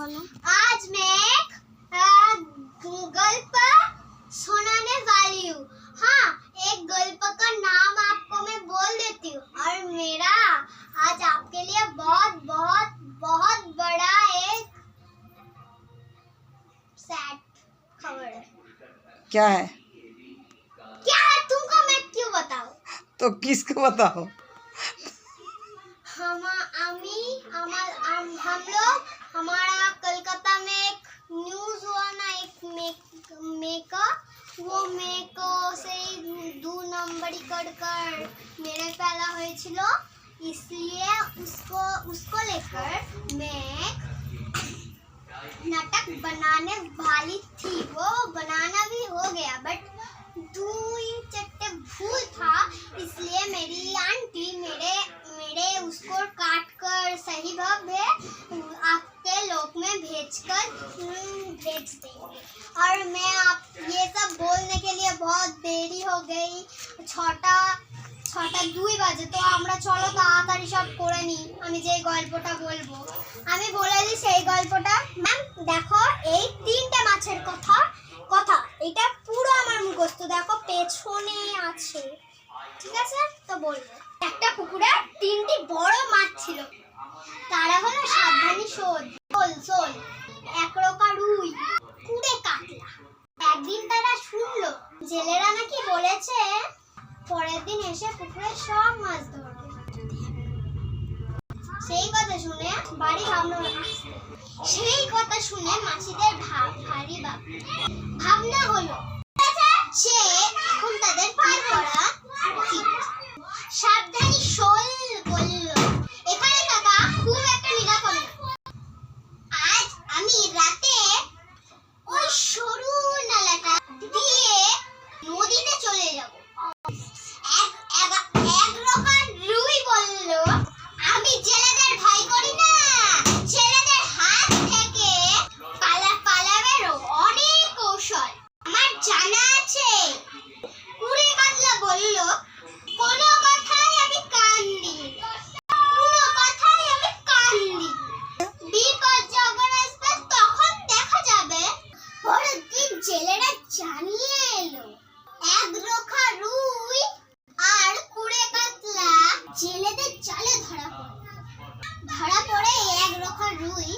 बोलो। आज मैं एक गल्प सुनाने वाली हूँ। हाँ, एक गल्प का नाम आपको मैं बोल देती हूँ और मेरा आज आपके लिए बहुत बहुत बहुत बड़ा एक सैड खबर है। क्या है? क्या है तुमको मैं क्यों बताऊँ? तो किसको बताओ? हम लोग हमारा कलकत्ता में एक न्यूज हुआ ना, एक वो मेको से 2 नंबरी कर मेरे पहला हुआ, इसलिए उसको लेकर मैं नाटक बनाने वाली थी। वो बनाना भी हो गया बट 2 चट्टे भूल था, इसलिए मेरी आंटी मेरे उसको काट कर सही भाव आपके लोक में भेज देंगे। और मैं आप ये सब बोलने के लिए बहुत देरी हो गई। ছটা 2 বাজে, তো আমরা চলো তাড়াতাড়ি সব করে নি। আমি যে গল্পটা বলবো আমি বলে দিই সেই গল্পটা। ম্যাম দেখো, এই 3টে মাছের কথা এটা পুরো আমার মুখস্থ, দেখো পেছনে আছে, ঠিক আছে? তো বলবো, একটা পুকুরে 3টি বড় মাছ ছিল। তারা হলো সাবধানী শোল, একরোকা রুই, কুড়ে কাতলা। একদিন তারা শুনলো জেলেরা নাকি বলেছে পরের দিন এসে পুকুরে সব মাছ ধরবে। সেই কথা শুনে বাড়ি ভাবনা সেই কথা শুনে মাছিদের ভারী ভাবনা হলো যে এখন তাদের কি করা উচিত। সাবধানী শোল বলল, এখানে থাকা খুব একটা নিরাপদ না। আজ আমি রাতে ওই সরু নালাটা দিয়ে নদীতে চলে যাব। একরোকা রুই বলল, আমি জেলেদের ভয় করি না, ছেলেদের হাত থেকে পালাবের অনেক কৌশল আমার জানা আছে। কুড়ে কাতলা বলল, কোনো কথাই আমি কান দিই, বিপদ যখন আসবে তখন দেখা যাবে। পরের দিন জেলেরা জানিয়ে এলো একরোকা রুই আর কুড়ে কাতলা জেলেদের জালে ধরা পড়ে। একরোকা রুই